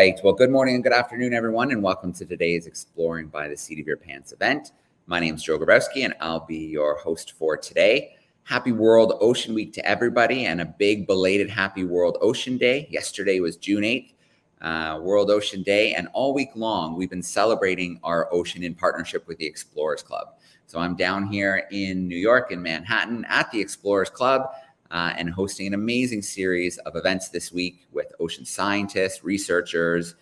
right. Well, good morning and good afternoon, everyone, and welcome to today's Exploring by the Seat of Your Pants event. My name is Joe Grabowski, and I'll be your host for today. Happy World Ocean Week to everybody, and a big belated Happy World Ocean Day. Yesterday was June 8th, World Ocean Day, and all week long, we've been celebrating our ocean in partnership with the Explorers Club. So I'm down here in New York, in Manhattan, at the Explorers Club, and hosting an amazing series of events this week with ocean scientists, researchers,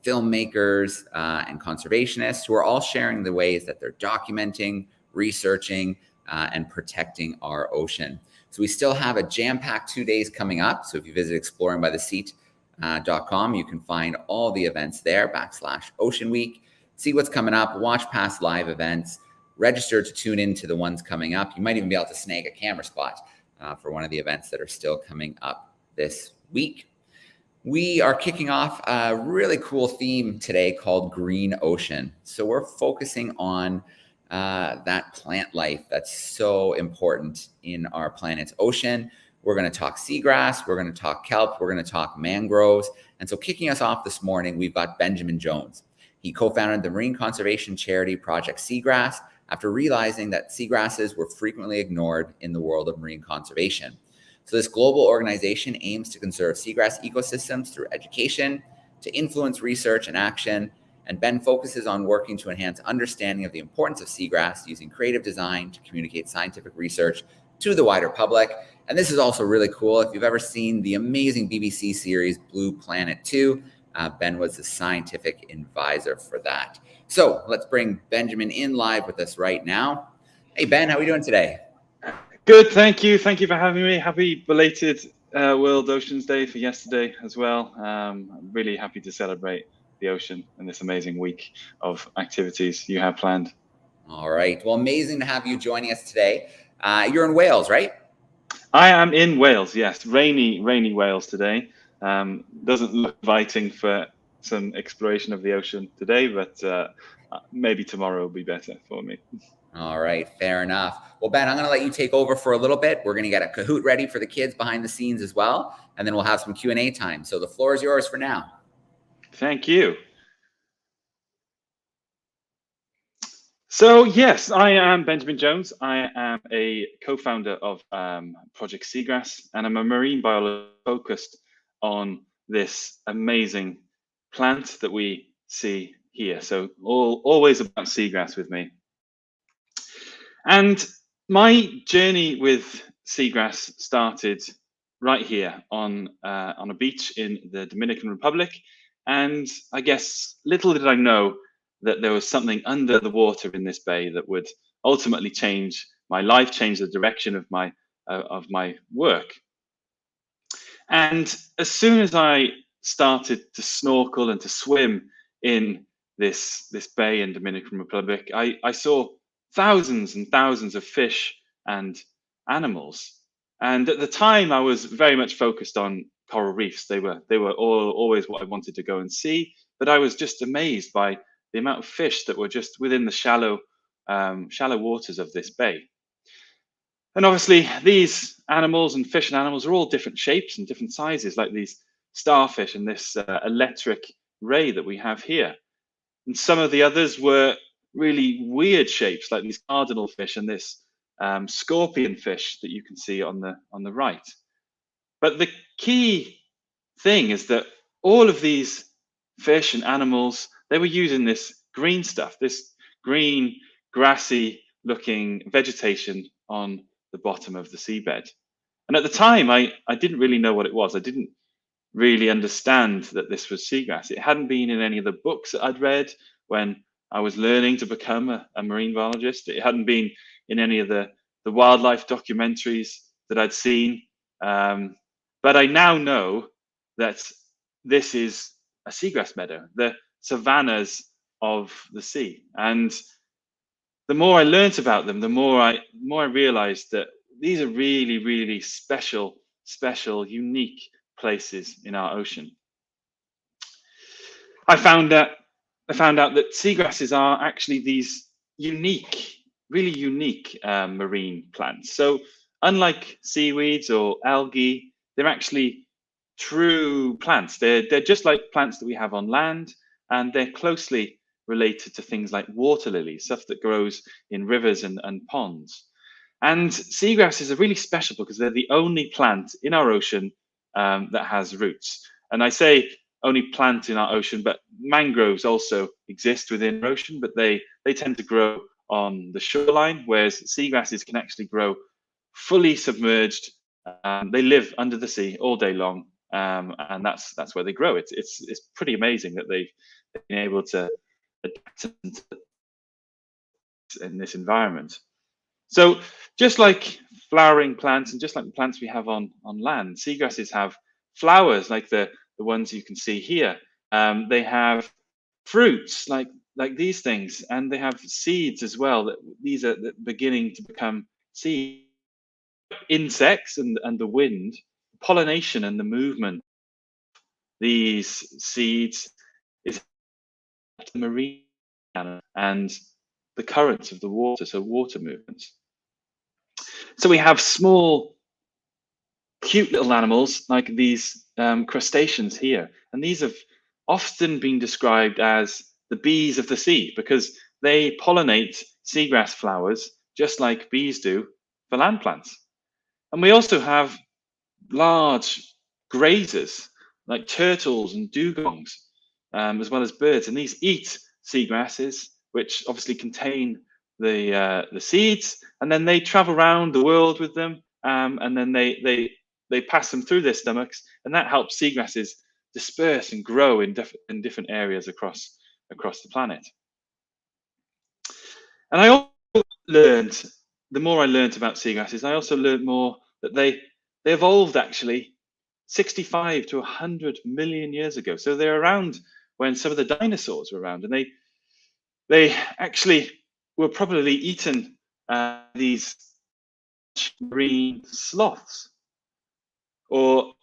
filmmakers, and conservationists who are all sharing the ways that they're documenting, researching, and protecting our ocean. So we still have a jam-packed 2 days coming up. So if you visit exploringbytheseat.com, you can find all the events there, /Ocean Week, see what's coming up, watch past live events, register to tune into the ones coming up. You might even be able to snag a camera spot for one of the events that are still coming up this week. We are kicking off a really cool theme today called Green Ocean. So we're focusing on that plant life that's so important in our planet's ocean. We're going to talk seagrass, we're going to talk kelp, we're going to talk mangroves. And so kicking us off this morning, we've got Benjamin Jones. He co-founded the marine conservation charity Project Seagrass after realizing that seagrasses were frequently ignored in the world of marine conservation. So this global organization aims to conserve seagrass ecosystems through education, to influence research and action, and Ben focuses on working to enhance understanding of the importance of seagrass using creative design to communicate scientific research to the wider public. And this is also really cool. If you've ever seen the amazing BBC series Blue Planet 2, Ben was the scientific advisor for that. So let's bring Benjamin in live with us right now. Hey, Ben, how are we doing today? Good, thank you. Thank you for having me. Happy belated World Oceans Day for yesterday as well. I'm really happy to celebrate the ocean and this amazing week of activities you have planned. All right. Well, amazing to have you joining us today. You're in Wales, right? I am in Wales, yes. Rainy Wales today. Doesn't look inviting for some exploration of the ocean today, but maybe tomorrow will be better for me. All right, fair enough. Well, Ben, I'm going to let you take over for a little bit. We're going to get a Kahoot ready for the kids behind the scenes as well, and then we'll have some Q&A time. So the floor is yours for now. Thank you. So yes, I am Benjamin Jones. I am a co-founder of Project Seagrass, and I'm a marine biologist focused on this amazing plant that we see here. So always about seagrass with me. And my journey with seagrass started right here on a beach in the Dominican Republic. And I guess little did I know that there was something under the water in this bay that would ultimately change my life, change the direction of my work. And as soon as I started to snorkel and to swim in this bay in Dominican Republic, I saw thousands and thousands of fish and animals. And at the time, I was very much focused on coral reefs. They were always what I wanted to go and see. But I was just amazed by the amount of fish that were just within the shallow waters of this bay. And obviously, these animals and fish and animals are all different shapes and different sizes, like these starfish and this electric ray that we have here. And some of the others were really weird shapes, like these cardinal fish and this scorpion fish that you can see on the right. But the key thing is that all of these fish and animals, they were using this green stuff, this green, grassy looking vegetation on the bottom of the seabed. And at the time, I didn't really know what it was. I didn't really understand that this was seagrass. It hadn't been in any of the books that I'd read when I was learning to become a marine biologist. It hadn't been in any of the wildlife documentaries that I'd seen. But I now know that this is a seagrass meadow, the savannas of the sea. And the more I learnt about them, the more I realized that these are really, really special, unique places in our ocean. I found out that seagrasses are actually these really unique marine plants. So unlike seaweeds or algae, they're actually true plants. They're just like plants that we have on land, and they're closely related to things like water lilies, stuff that grows in rivers and ponds. And seagrasses are really special because they're the only plant in our ocean that has roots. And I say only plant in our ocean, but mangroves also exist within our ocean, but they tend to grow on the shoreline, whereas seagrasses can actually grow fully submerged. They live under the sea all day long, and that's where they grow. It's pretty amazing that they've been able to adapt in this environment. So just like flowering plants and just like the plants we have on land, seagrasses have flowers like the ones you can see here. They have fruits like these things, and they have seeds as well. That these are beginning to become seeds. Insects and the wind, pollination and the movement. These seeds is the marine and the currents of the water, so water movements. So we have small, cute little animals like these crustaceans here, and these have often been described as the bees of the sea because they pollinate seagrass flowers just like bees do for land plants. And we also have large grazers like turtles and dugongs, as well as birds, and these eat seagrasses, which obviously contain the seeds, and then they travel around the world with them, and then they pass them through their stomachs, and that helps seagrasses disperse and grow in different areas across the planet. And I also learned, the more I learned about seagrasses, I also learned more that they evolved actually 65 to 100 million years ago. So they're around when some of the dinosaurs were around, and they actually were probably eaten these marine sloths or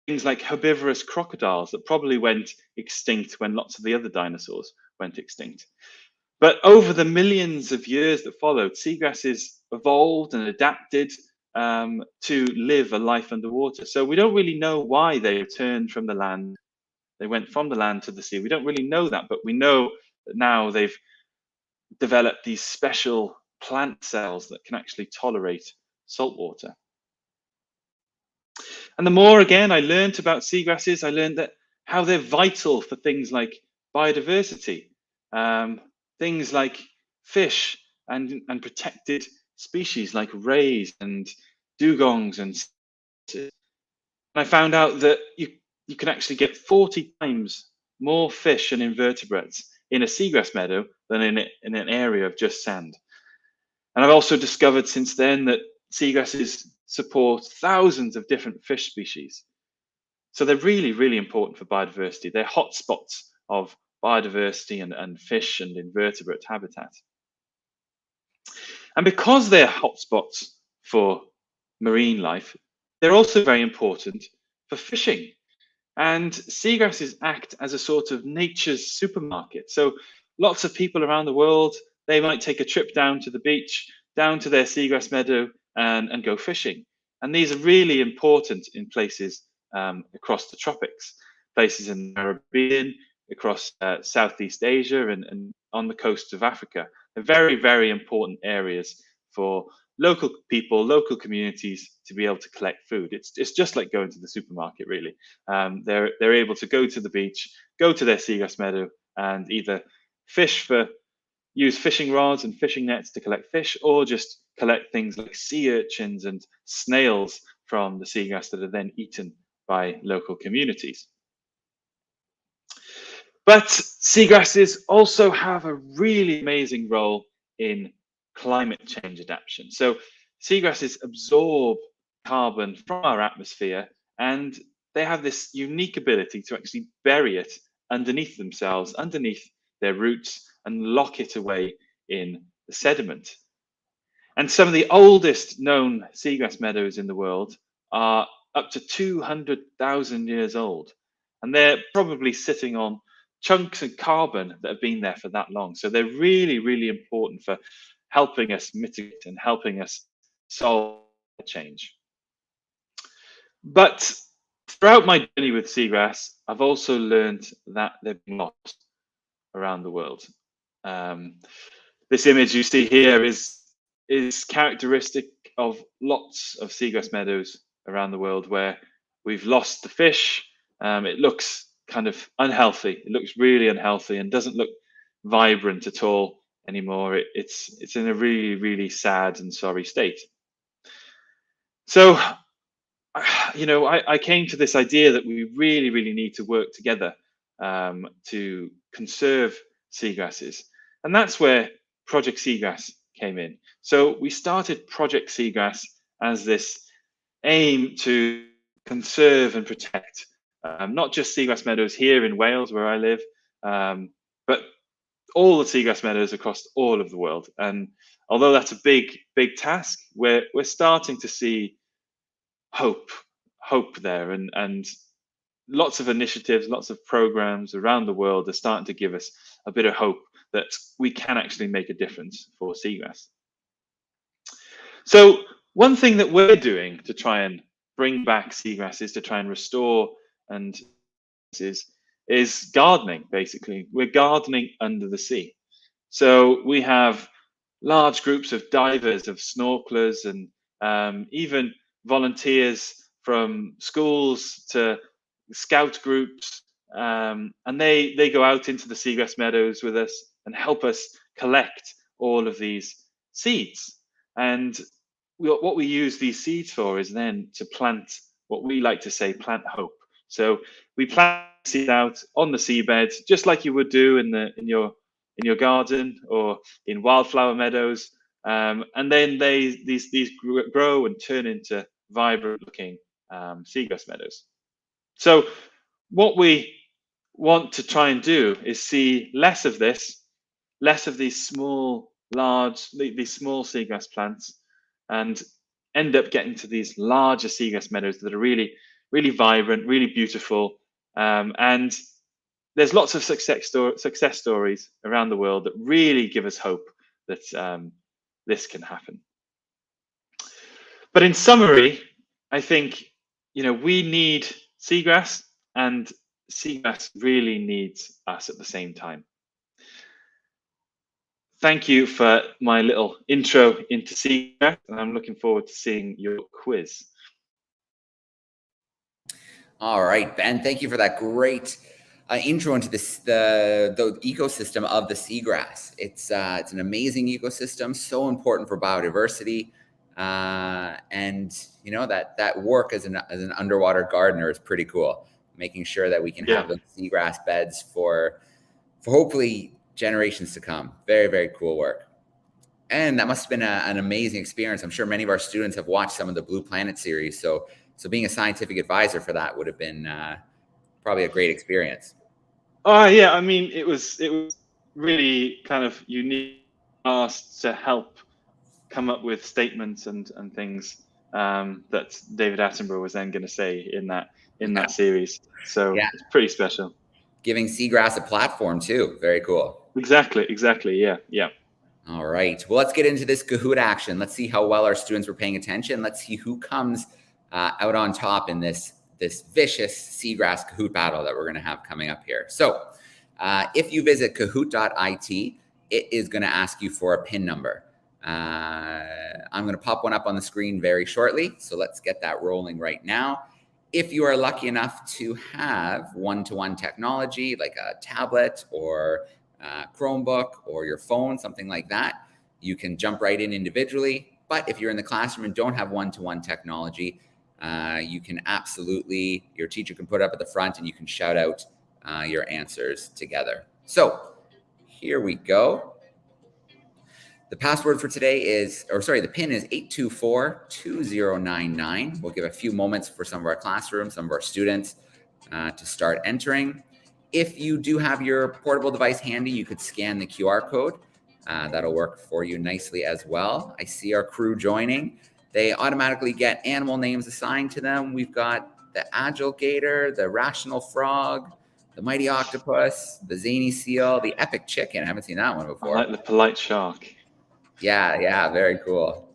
things like herbivorous crocodiles that probably went extinct when lots of the other dinosaurs went extinct. But over the millions of years that followed, seagrasses evolved and adapted to live a life underwater. So we don't really know why they returned from the land. They went from the land to the sea. We don't really know that, but we know that now they've developed these special plant cells that can actually tolerate salt water. And the more again I learned about seagrasses, I learned that how they're vital for things like biodiversity, things like fish and protected species like rays and dugongs. And I found out that you can actually get 40 times more fish and invertebrates in a seagrass meadow than in an area of just sand. And I've also discovered since then that seagrasses support thousands of different fish species. So they're really, really important for biodiversity. They're hotspots of biodiversity and fish and invertebrate habitat. And because they're hotspots for marine life, they're also very important for fishing. And seagrasses act as a sort of nature's supermarket. So lots of people around the world, they might take a trip down to the beach, down to their seagrass meadow and go fishing. And these are really important in places across the tropics, places in the Caribbean, across Southeast Asia and on the coasts of Africa. They're very, very important areas for local people, local communities to be able to collect food. It's just like going to the supermarket, really. They're able to go to the beach, go to their seagrass meadow, and either use fishing rods and fishing nets to collect fish, or just collect things like sea urchins and snails from the seagrass that are then eaten by local communities. But seagrasses also have a really amazing role in climate change adaptation. So seagrasses absorb carbon from our atmosphere, and they have this unique ability to actually bury it underneath themselves, underneath their roots, and lock it away in the sediment. And some of the oldest known seagrass meadows in the world are up to 200,000 years old. And they're probably sitting on chunks of carbon that have been there for that long. So they're really, really important for helping us mitigate and helping us solve change. But throughout my journey with seagrass, I've also learned that they've been lost around the world. This image you see here is characteristic of lots of seagrass meadows around the world where we've lost the fish. It looks kind of unhealthy. It looks really unhealthy and doesn't look vibrant at all anymore. It's in a really, really sad and sorry state. So, I came to this idea that we really, really need to work together to conserve seagrasses. And that's where Project Seagrass came in. So we started Project Seagrass as this aim to conserve and protect not just seagrass meadows here in Wales, where I live, but all the seagrass meadows across all of the world. And although that's a big, big task, we're starting to see hope there, and lots of initiatives, lots of programs around the world are starting to give us a bit of hope that we can actually make a difference for seagrass. So one thing that we're doing to try and bring back seagrasses, to try and restore and is gardening. Basically, we're gardening under the sea. So we have large groups of divers, of snorkelers, and even volunteers from schools to scout groups, and they go out into the seagrass meadows with us and help us collect all of these seeds. And what we use these seeds for is then to plant what we like to say, plant hope. So we plant seeds out on the seabed, just like you would do in your garden or in wildflower meadows, and then these grow and turn into vibrant-looking seagrass meadows. So what we want to try and do is see less of these small seagrass plants, and end up getting to these larger seagrass meadows that are really, really vibrant, really beautiful. And there's lots of success stories around the world that really give us hope that this can happen. But in summary, I think we need seagrass, and seagrass really needs us at the same time. Thank you for my little intro into seagrass, and I'm looking forward to seeing your quiz. All right, Ben, thank you for that great intro into the ecosystem of the seagrass. It's an amazing ecosystem, so important for biodiversity, and that work as an underwater gardener is pretty cool. Making sure that we can have those seagrass beds for hopefully generations to come. Very, very cool work. And that must have been an amazing experience. I'm sure many of our students have watched some of the Blue Planet series. So being a scientific advisor for that would have been probably a great experience. Oh yeah, I mean, it was really kind of unique, asked to help come up with statements and things that David Attenborough was then going to say in that series. So it's pretty special. Giving seagrass a platform too. Very cool. Exactly. Yeah. All right. Well, let's get into this Kahoot action. Let's see how well our students were paying attention. Let's see who comes out on top in this vicious seagrass Kahoot battle that we're going to have coming up here. So if you visit kahoot.it, it is going to ask you for a PIN number. I'm going to pop one up on the screen very shortly. So let's get that rolling right now. If you are lucky enough to have one-to-one technology, like a tablet or a Chromebook or your phone, something like that, you can jump right in individually. But if you're in the classroom and don't have one-to-one technology, you can absolutely, your teacher can put it up at the front and you can shout out your answers together. So here we go. The password for today the PIN is 824-2099. We'll give a few moments for some of our classrooms, some of our students to start entering. If you do have your portable device handy, you could scan the QR code. That'll work for you nicely as well. I see our crew joining. They automatically get animal names assigned to them. We've got the agile gator, the rational frog, the mighty octopus, the zany seal, the epic chicken. I haven't seen that one before. I like the polite shark. Yeah, very cool.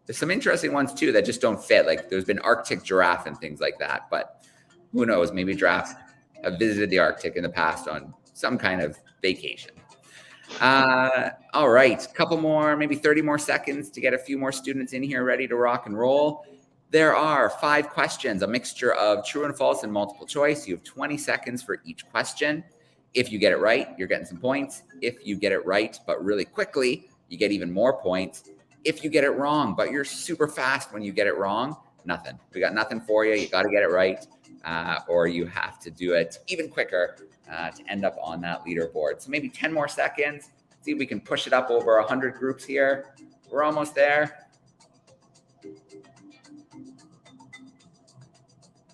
There's some interesting ones too that just don't fit. Like there's been Arctic giraffe and things like that, but who knows? Maybe giraffes have visited the Arctic in the past on some kind of vacation. All right, a couple more, maybe 30 more seconds to get a few more students in here ready to rock and roll. There are 5 questions, a mixture of true and false and multiple choice. You have 20 seconds for each question. If you get it right, you're getting some points. If you get it right, but really quickly, you get even more points. If you get it wrong, but you're super fast when you get it wrong, nothing. We got nothing for you. You got to get it right, or you have to do it even quicker to end up on that leaderboard. So maybe 10 more seconds. See if we can push it up over 100 groups here. We're almost there.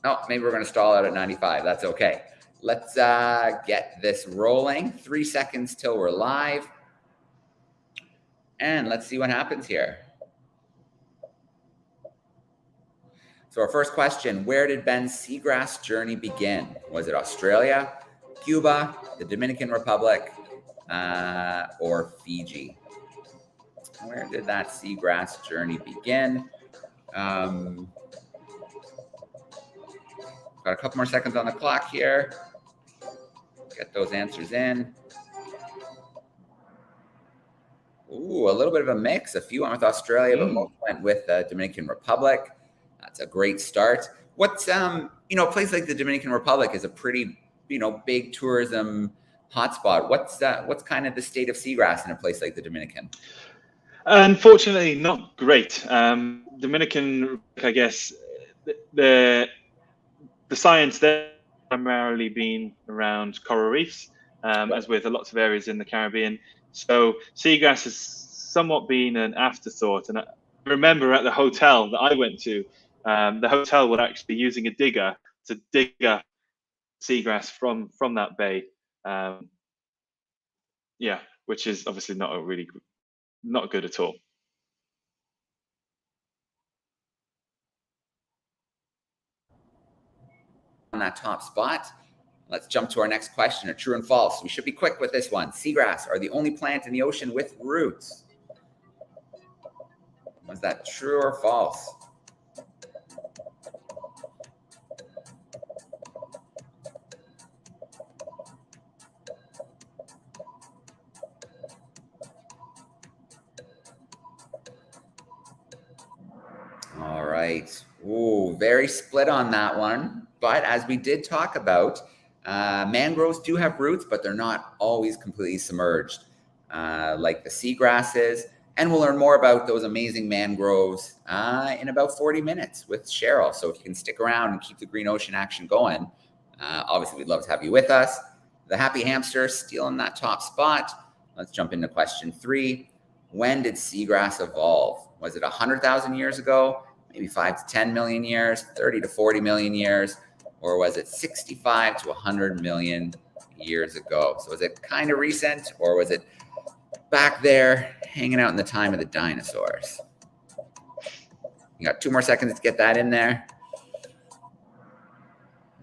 Oh, maybe we're going to stall out at 95. That's okay. Let's get this rolling. 3 seconds till we're live. And let's see what happens here. So our first question, where did Ben's seagrass journey begin? Was it Australia, Cuba, the Dominican Republic, or Fiji? Where did that seagrass journey begin? Got a couple more seconds on the clock here. Get those answers in. Ooh, a little bit of a mix. A few went with Australia, but most went with the Dominican Republic. That's a great start. What's, a place like the Dominican Republic is a pretty, big tourism hotspot. What's kind of the state of seagrass in a place like the Dominican? Unfortunately, not great. Dominican, I guess, the science there primarily been around coral reefs, as with lots of areas in the Caribbean. So seagrass has somewhat been an afterthought. And I remember at the hotel that I went to, the hotel would actually be using a digger to dig up seagrass from that bay. Which is obviously not good at all. On that top spot. Let's jump to our next question, true and false. We should be quick with this one. Seagrass are the only plant in the ocean with roots. Was that true or false? All right. Ooh, very split on that one. But as we did talk about, mangroves do have roots, but they're not always completely submerged like the seagrasses. And we'll learn more about those amazing mangroves in about 40 minutes with Cheryl. So if you can stick around and keep the green ocean action going, obviously we'd love to have you with us. The happy hamster stealing that top spot. Let's jump into question 3. When did seagrass evolve? Was it 100,000 years ago? Maybe 5 to 10 million years, 30 to 40 million years, or was it 65 to 100 million years ago? So was it kind of recent, or was it back there hanging out in the time of the dinosaurs? You got 2 more seconds to get that in there.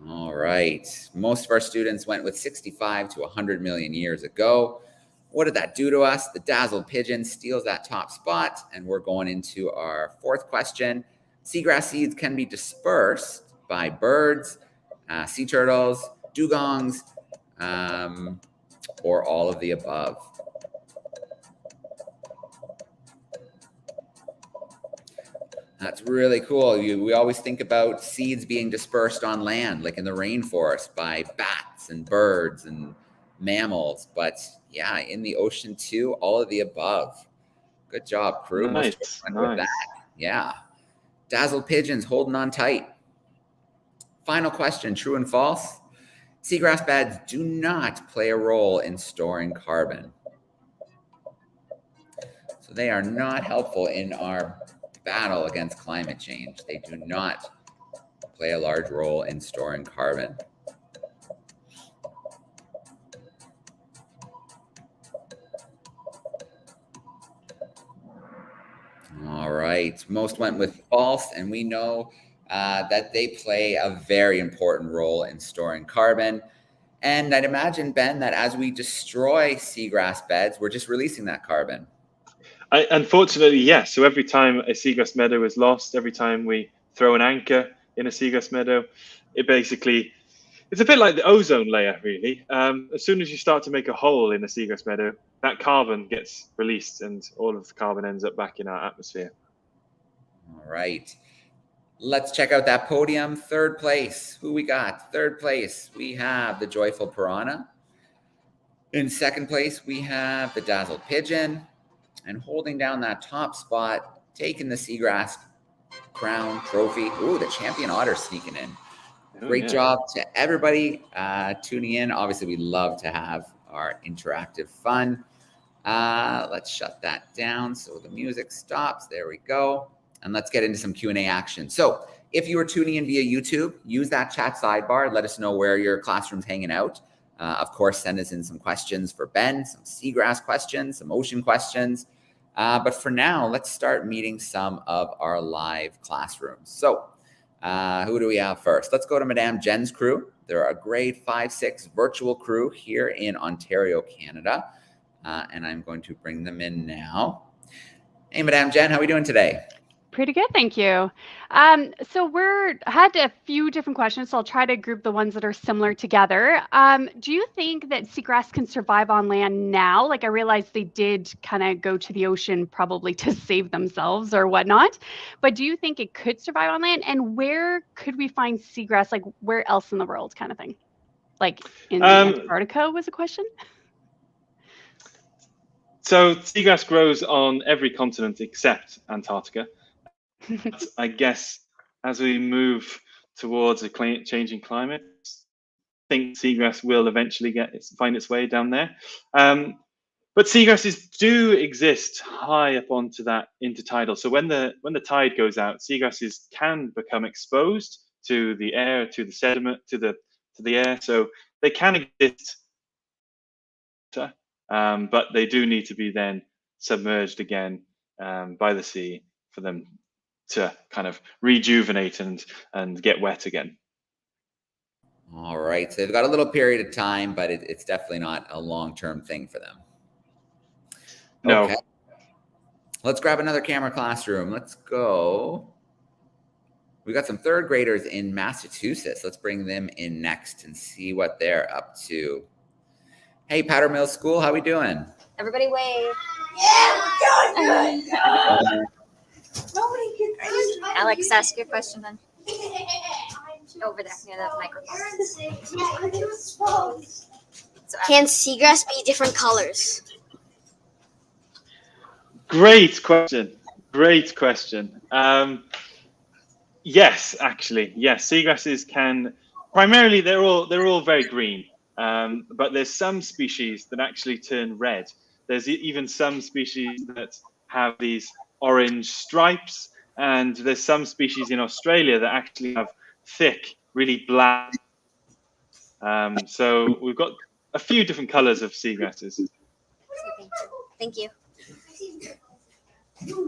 All right. Most of our students went with 65 to 100 million years ago. What did that do to us? The dazzled pigeon steals that top spot, and we're going into our 4th question. Seagrass seeds can be dispersed by birds, sea turtles, dugongs, or all of the above. That's really cool. We always think about seeds being dispersed on land, like in the rainforest, by bats and birds and mammals. But yeah, in the ocean too, all of the above. Good job, crew. Nice. With that. Yeah. Dazzled pigeons holding on tight. Final question, true and false. Seagrass beds do not play a role in storing carbon. So they are not helpful in our battle against climate change. They do not play a large role in storing carbon. All right, most went with false, and we know that they play a very important role in storing carbon. And I'd imagine, Ben, that as we destroy seagrass beds, we're just releasing that carbon. Unfortunately, yes. So every time a seagrass meadow is lost, every time we throw an anchor in a seagrass meadow, it's a bit like the ozone layer, really. As soon as you start to make a hole in a seagrass meadow, that carbon gets released and all of the carbon ends up back in our atmosphere. All right. Let's check out that podium. Third place. Who we got? Third place, we have the Joyful Piranha. In second place, we have the Dazzled Pigeon. And holding down that top spot, taking the Seagrass crown trophy. Ooh, the Champion Otter sneaking in. Great job to everybody tuning in. Obviously, we love to have our interactive fun. Let's shut that down so the music stops. There we go. And let's get into some Q&A action. So if you are tuning in via YouTube, use that chat sidebar. Let us know where your classroom's hanging out. Of course, send us in some questions for Ben, some seagrass questions, some ocean questions. But for now, let's start meeting some of our live classrooms. So who do we have first? Let's go to Madame Jen's crew. They're a grade 5-6 virtual crew here in Ontario, Canada. And I'm going to bring them in now. Hey, Madame Jen, how are we doing today? Pretty good, thank you. So had a few different questions, so I'll try to group the ones that are similar together. Do you think that seagrass can survive on land now? Like, I realized they did kind of go to the ocean probably to save themselves or whatnot, but do you think it could survive on land? And where could we find seagrass, like where else in the world kind of thing? Like in Antarctica was a question? So seagrass grows on every continent except Antarctica. I guess as we move towards a changing climate, I think seagrass will eventually find its way down there. But seagrasses do exist high up onto that intertidal. So when the tide goes out, seagrasses can become exposed to the air, to the sediment, to the air. So they can exist, but they do need to be then submerged again by the sea for them to kind of rejuvenate and get wet again. All right, so they've got a little period of time, but it's definitely not a long-term thing for them. No. Okay. Let's grab another camera classroom. Let's go. We got some third graders in Massachusetts. Let's bring them in next and see what they're up to. Hey, Powder Mill School, how we doing? Everybody wave. Yeah, we're doing good. Alex, ask your question then. Over there, near the microphone. Can seagrass be different colors? Great question. Great question. Yes, actually, yes. Seagrasses can primarily they're all very green, but there's some species that actually turn red. There's even some species that have these orange stripes, and there's some species in Australia that actually have thick, really black. So we've got a few different colors of seagrasses. Thank you.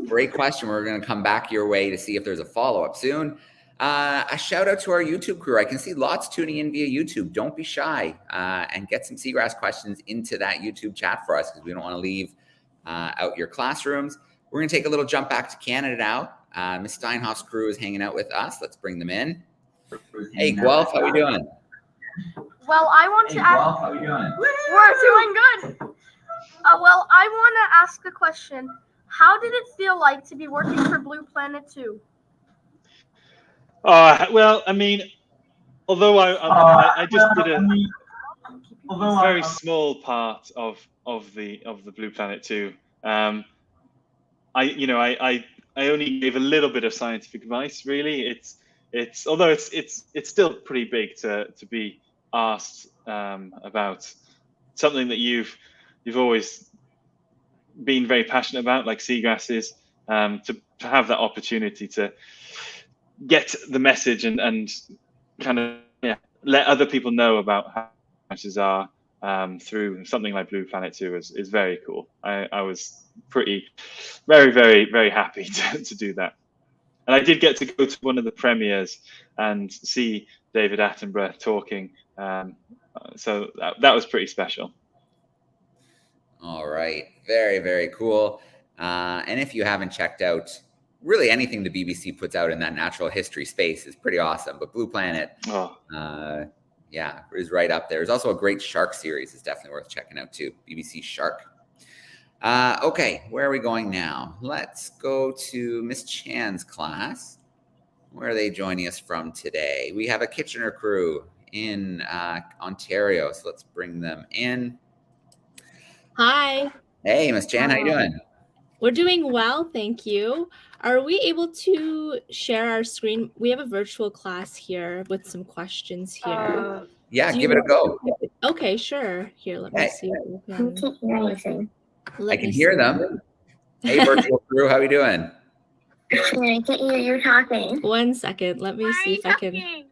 Great question. We're going to come back your way to see if there's a follow-up soon. A shout out to our YouTube crew. I can see lots tuning in via YouTube. Don't be shy and get some seagrass questions into that YouTube chat for us because we don't want to leave out your classrooms. We're going to take a little jump back to Canada now. Ms. Steinhoff's crew is hanging out with us. Let's bring them in. Hey, Guelph, how are we doing? Well, I want to ask. Guelph, how are we doing? We're doing good. Well, I want to ask a question. How did it feel like to be working for Blue Planet 2? Well, I mean, although I just did a very small part of the Blue Planet 2. I only gave a little bit of scientific advice. Really, although it's still pretty big to be asked about something that you've always been very passionate about, like seagrasses. To have that opportunity to get the message and kind of let other people know about how seagrasses are through something like Blue Planet 2 is very cool. I was very, very, very happy to do that. And I did get to go to one of the premieres and see David Attenborough talking. So that was pretty special. All right. Very, very cool. And if you haven't checked out really anything the BBC puts out in that natural history space is pretty awesome. But Blue Planet, yeah, is right up there. There's also a great shark series. It's definitely worth checking out too. BBC Shark. Okay, where are we going now? Let's go to Miss Chan's class. Where are they joining us from today? We have a Kitchener crew in Ontario, so let's bring them in. Hi. Hey, Miss Chan, how you doing? We're doing well, thank you. Are we able to share our screen? We have a virtual class here with some questions here. Yeah, give it a go. Okay, sure. Here, let me see. I can't hear anything. I can hear them. Hey, virtual crew, how you doing? I can't hear you talking. 1 second. Let me see if I can.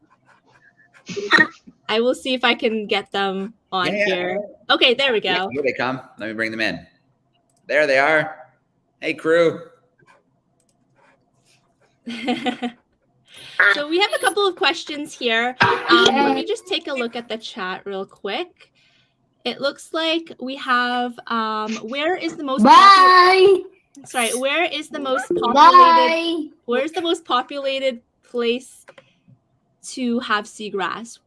I will see if I can get them on here. Okay, there we go. Yeah, here they come. Let me bring them in. There they are. Hey, crew. So we have a couple of questions here. Let me just take a look at the chat real quick. It looks like we have where is the most where is the most populated where's the most populated place to have seagrass?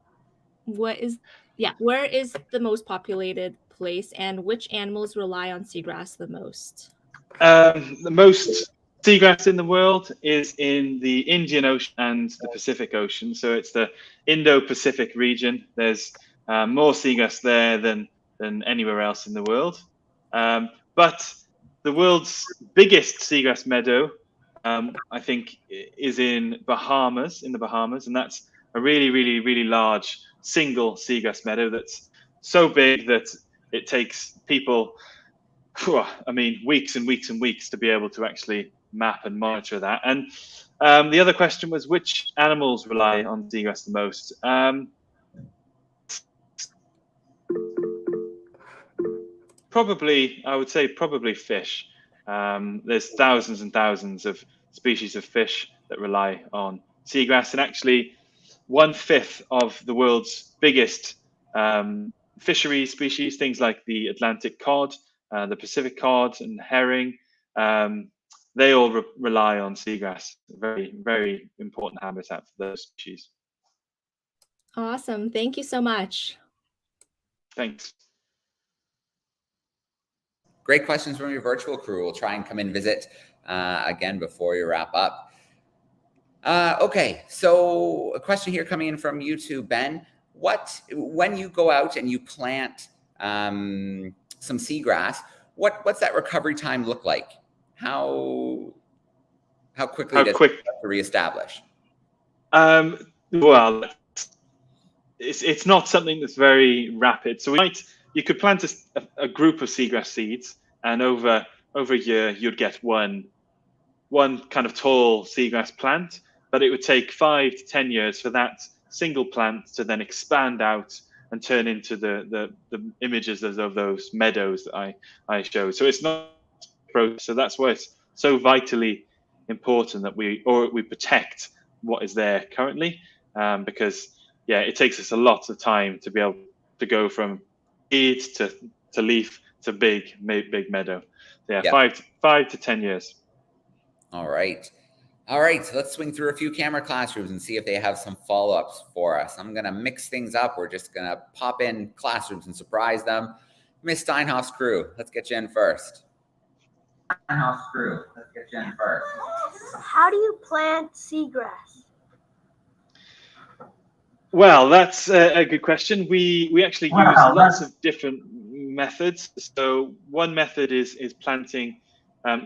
Where is the most populated place, and which animals rely on seagrass the most? The most seagrass in the world is in the Indian Ocean and the Pacific Ocean. So it's the Indo-Pacific region. There's more seagrass there than anywhere else in the world. But the world's biggest seagrass meadow, I think, is in the Bahamas, and that's a really, really, really large single seagrass meadow that's so big that it takes people, I mean, weeks and weeks and weeks to be able to actually map and monitor that. And the other question was, which animals rely on seagrass the most? Probably, I would say probably fish. There's thousands and thousands of species of fish that rely on seagrass, and actually 1/5 of the world's biggest fishery species, things like the Atlantic cod, the Pacific cod and herring, they all rely on seagrass. Very, very important habitat for those species. Awesome. Thank you so much. Thanks. Great questions from your virtual crew. We'll try and come and visit again before you wrap up. Okay, so a question here coming in from YouTube, Ben. When you go out and you plant some seagrass, what's that recovery time look like? How quickly does it have to reestablish? Well, it's not something that's very rapid. So you could plant a group of seagrass seeds, and over a year you'd get one kind of tall seagrass plant. But it would take 5 to 10 years for that single plant to then expand out and turn into the images of those meadows that I showed. So it's not a process. So that's why it's so vitally important that we protect what is there currently, because it takes us a lot of time to be able to go from seed to leaf to big meadow. So 5 to 10 years. All right. So let's swing through a few camera classrooms and see if they have some follow-ups for us. I'm going to mix things up. We're just going to pop in classrooms and surprise them. Miss Steinhoff's crew, let's get you in first. How do you plant seagrass? Well, that's a good question. We actually use lots of different methods. So one method is planting,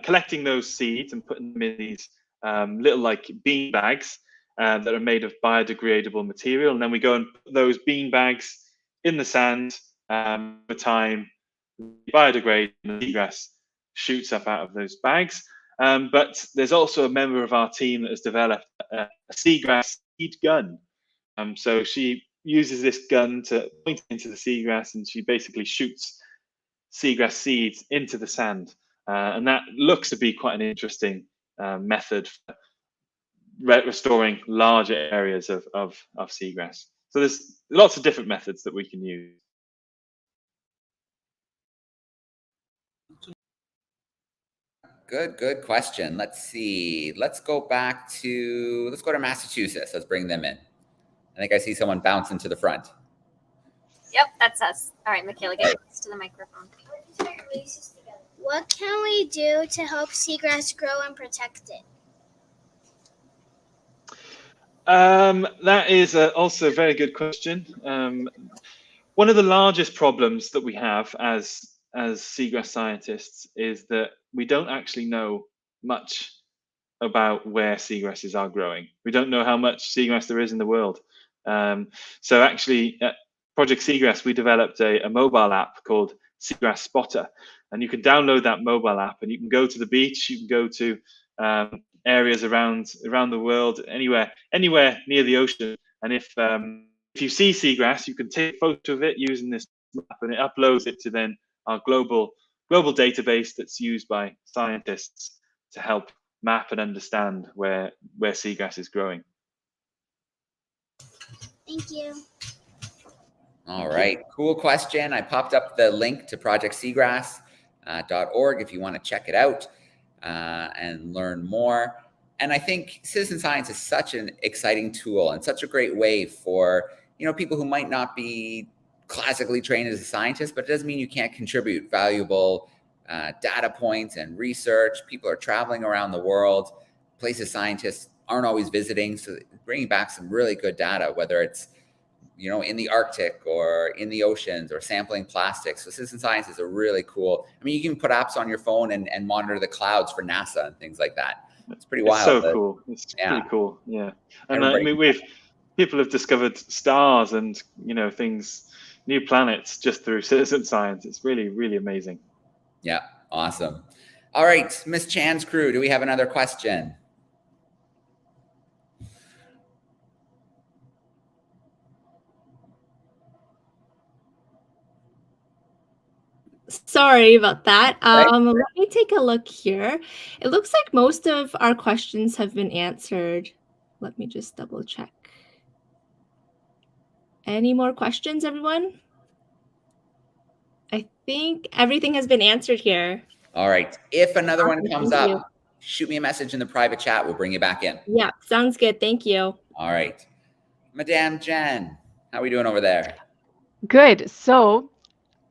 collecting those seeds and putting them in these little like bean bags that are made of biodegradable material, and then we go and put those bean bags in the sand. Over time, biodegrade, and the seagrass shoots up out of those bags. But there's also a member of our team that has developed a Seagrass Speed Gun. So she uses this gun to point into the seagrass, and she basically shoots seagrass seeds into the sand. And that looks to be quite an interesting method for restoring larger areas of seagrass. So there's lots of different methods that we can use. Good question. Let's see. Let's go to Massachusetts. Let's bring them in. I think I see someone bouncing to the front. Yep, that's us. All right, Michaela, get close to the microphone. What can we do to help seagrass grow and protect it? That is also a very good question. One of the largest problems that we have as seagrass scientists is that we don't actually know much about where seagrasses are growing. We don't know how much seagrass there is in the world. So actually, at Project Seagrass, we developed a mobile app called Seagrass Spotter, and you can download that mobile app, and you can go to the beach, you can go to areas around the world, anywhere near the ocean, and if you see seagrass, you can take a photo of it using this map, and it uploads it to then our global database that's used by scientists to help map and understand where seagrass is growing. Thank you. All right, cool question. I popped up the link to projectseagrass.org if you want to check it out and learn more. And I think citizen science is such an exciting tool and such a great way for, people who might not be classically trained as a scientist, but it doesn't mean you can't contribute valuable data points and research. People are traveling around the world, places scientists aren't always visiting. So bringing back some really good data, whether it's in the Arctic or in the oceans or sampling plastics. So citizen science is a really cool, you can put apps on your phone and monitor the clouds for NASA and things like that. It's pretty wild. It's so cool. It's pretty cool. Yeah. And people have discovered stars and, things, new planets just through citizen science. It's really, really amazing. Yeah. Awesome. All right. Miss Chan's crew, do we have another question? Sorry about that. Let me take a look here. It looks like most of our questions have been answered. Let me just double check. Any more questions, everyone? I think everything has been answered here. All right. If another one comes up, shoot me a message in the private chat. We'll bring you back in. Yeah, sounds good. Thank you. All right. Madame Jen, how are we doing over there? Good. So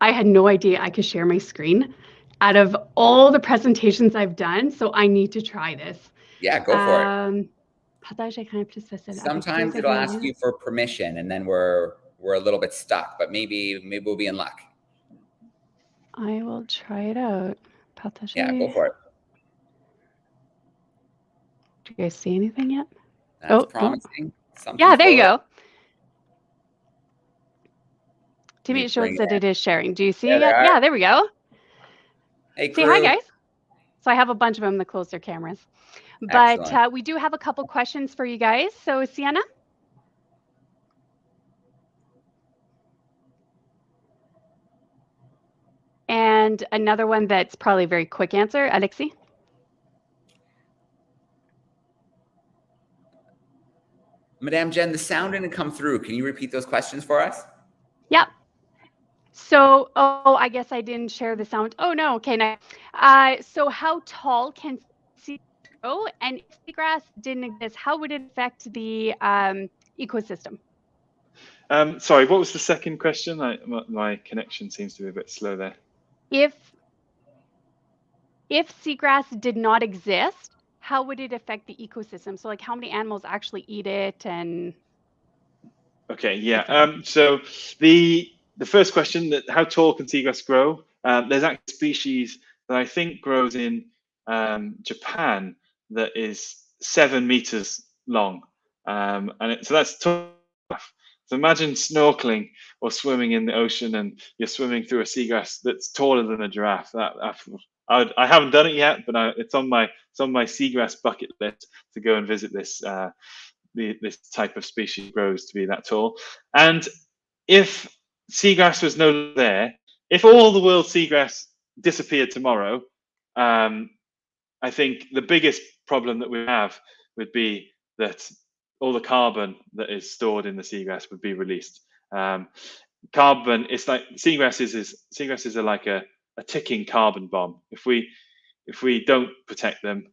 I had no idea I could share my screen out of all the presentations I've done. So I need to try this. Yeah, go for it. Sometimes it'll ask you for permission and then we're a little bit stuck, but maybe we'll be in luck. I will try it out. Yeah, go for it. Do you guys see anything yet? That's promising. Yeah, there you go. To me, it shows that it is sharing. Do you see it? Yeah, there we go. Hey, say hi, guys. So I have a bunch of them that close their cameras. But we do have a couple questions for you guys. So Sienna? And another one that's probably a very quick answer, Alexi? Madame Jen, the sound didn't come through. Can you repeat those questions for us? Yeah. So, I guess I didn't share the sound. Oh, no. Okay. Now, so how tall can seagrass grow? And if seagrass didn't exist, how would it affect the ecosystem? Sorry, what was the second question? My connection seems to be a bit slow there. If seagrass did not exist, how would it affect the ecosystem? So like how many animals actually eat it and... Okay, yeah. So the first question, that how tall can seagrass grow? There's actually a species that I think grows in Japan that is 7 meters long. So that's tall enough. So imagine snorkeling or swimming in the ocean and you're swimming through a seagrass that's taller than a giraffe. I haven't done it yet, but it's on my seagrass bucket list to go and visit this this type of species grows to be that tall. And if seagrass was no longer there, if all the world's seagrass disappeared tomorrow, I think the biggest problem that we have would be that all the carbon that is stored in the seagrass would be released. Carbon, it's like seagrasses are like a ticking carbon bomb. If we if we don't protect them,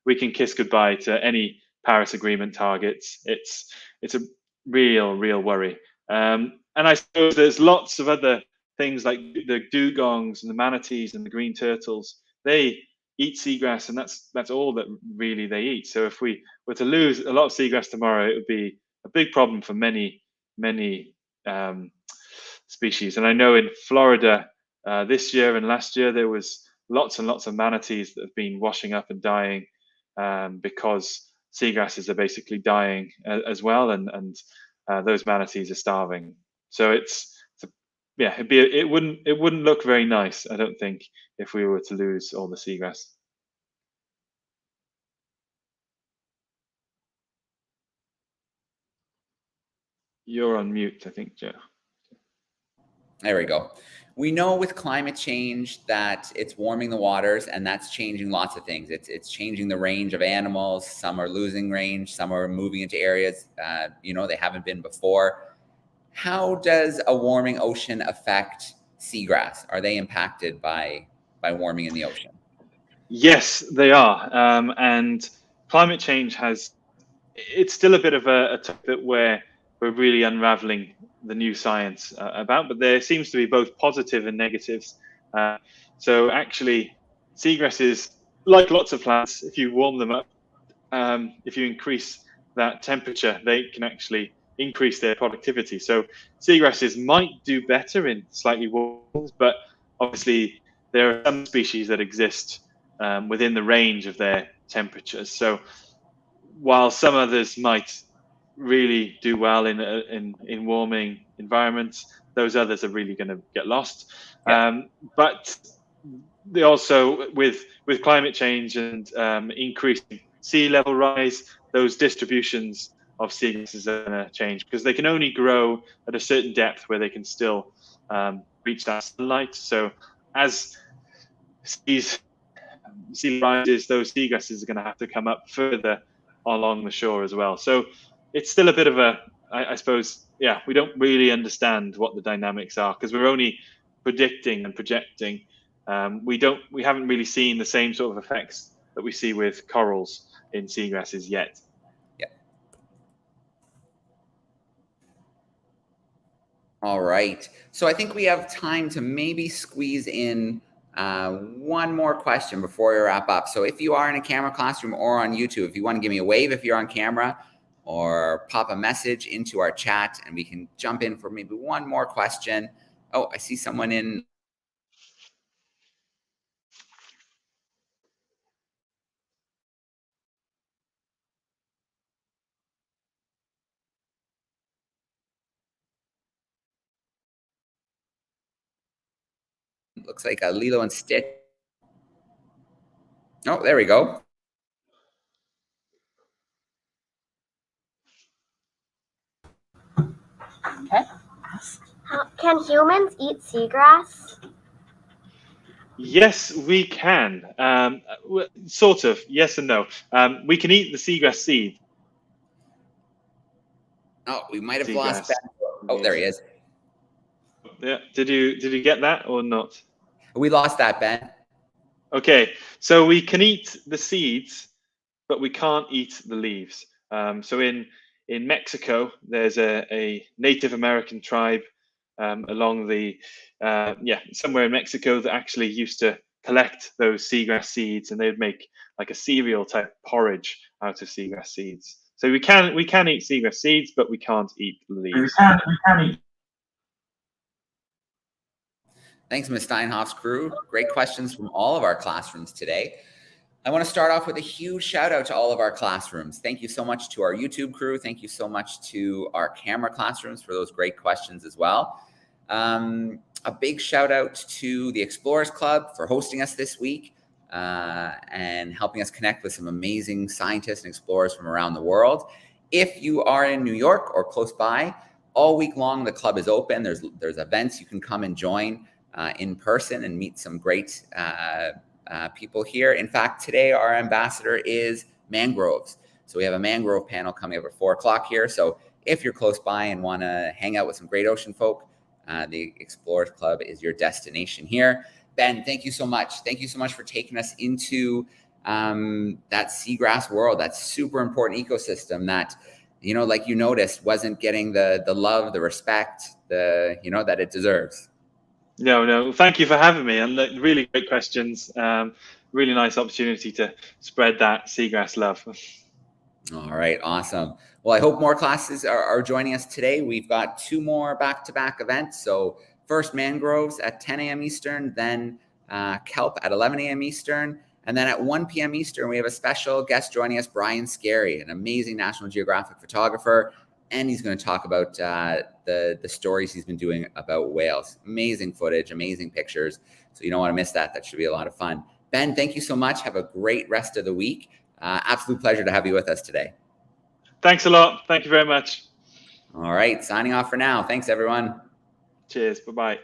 we can kiss goodbye to any Paris Agreement targets. It's a real worry. And I suppose there's lots of other things like the dugongs and the manatees and the green turtles. They eat seagrass, and that's all that really they eat. So if we were to lose a lot of seagrass tomorrow, it would be a big problem for many species. And I know in Florida this year and last year there was lots and lots of manatees that have been washing up and dying because seagrasses are basically dying as well, and those manatees are starving. So it wouldn't look very nice, I don't think, if we were to lose all the seagrass. You're on mute, I think, Joe. There we go. We know with climate change that it's warming the waters, and that's changing lots of things. It's changing the range of animals. Some are losing range, some are moving into areas they haven't been before. How does a warming ocean affect seagrass? Are they impacted by warming in the ocean? Yes, they are. And climate change it's still a bit of a topic where we're really unraveling the new science about, but there seems to be both positive and negatives. So actually, seagrasses, like lots of plants, if you warm them up, if you increase that temperature, they can actually increase their productivity. So seagrasses might do better in slightly warm, but obviously there are some species that exist within the range of their temperatures. So while some others might really do well in warming environments, those others are really going to get lost. Yeah. But they also, with climate change and increasing sea level rise, those distributions of seagrasses are going to change, because they can only grow at a certain depth where they can still reach that sunlight. So as sea rises, those seagrasses are going to have to come up further along the shore as well. So it's still a bit of I suppose, we don't really understand what the dynamics are, because we're only predicting and projecting. We haven't really seen the same sort of effects that we see with corals in seagrasses yet. Yeah. All right. So I think we have time to maybe squeeze in one more question before we wrap up. So if you are in a camera classroom or on YouTube, if you want to give me a wave if you're on camera, or pop a message into our chat, and we can jump in for maybe one more question. Oh, I see someone in. Looks like a Lilo and Stitch. Oh, there we go. Okay. Can humans eat seagrass? Yes, we can. Sort of. Yes and no. We can eat the seagrass seed. Oh, we might have lost Ben. Oh, there he is. Yeah. Did you get that or not? We lost that, Ben. Okay. So we can eat the seeds, but we can't eat the leaves. So in Mexico, there's a Native American tribe along the somewhere in Mexico that actually used to collect those seagrass seeds, and they'd make like a cereal type porridge out of seagrass seeds. So we can eat seagrass seeds, but we can't eat leaves. We can eat. Thanks, Ms. Steinhoff's crew. Great questions from all of our classrooms today. I want to start off with a huge shout out to all of our classrooms. Thank you so much to our YouTube crew. Thank you so much to our camera classrooms for those great questions as well. A big shout out to the Explorers Club for hosting us this week and helping us connect with some amazing scientists and explorers from around the world. If you are in New York or close by, all week long the club is open. There's events you can come and join in person and meet some great people here. In fact, today our ambassador is mangroves. So we have a mangrove panel coming up at 4 o'clock here. So if you're close by and want to hang out with some great ocean folk, the Explorers Club is your destination here. Ben, thank you so much. Thank you so much for taking us into that seagrass world, that super important ecosystem that, you know, like you noticed, wasn't getting the love, the respect, you know, that it deserves. No, thank you for having me, and really great questions. Really nice opportunity to spread that seagrass love. All right, awesome. Well, I hope more classes are joining us today. We've got 2 more back-to-back events. So first mangroves at 10 a.m. Eastern, then kelp at 11 a.m. Eastern. And then at 1 p.m. Eastern, we have a special guest joining us, Brian Scarry, an amazing National Geographic photographer. And he's going to talk about the stories he's been doing about whales. Amazing footage, amazing pictures. So you don't want to miss that. That should be a lot of fun. Ben, thank you so much. Have a great rest of the week. Absolute pleasure to have you with us today. Thanks a lot. Thank you very much. All right, signing off for now. Thanks, everyone. Cheers. Bye-bye.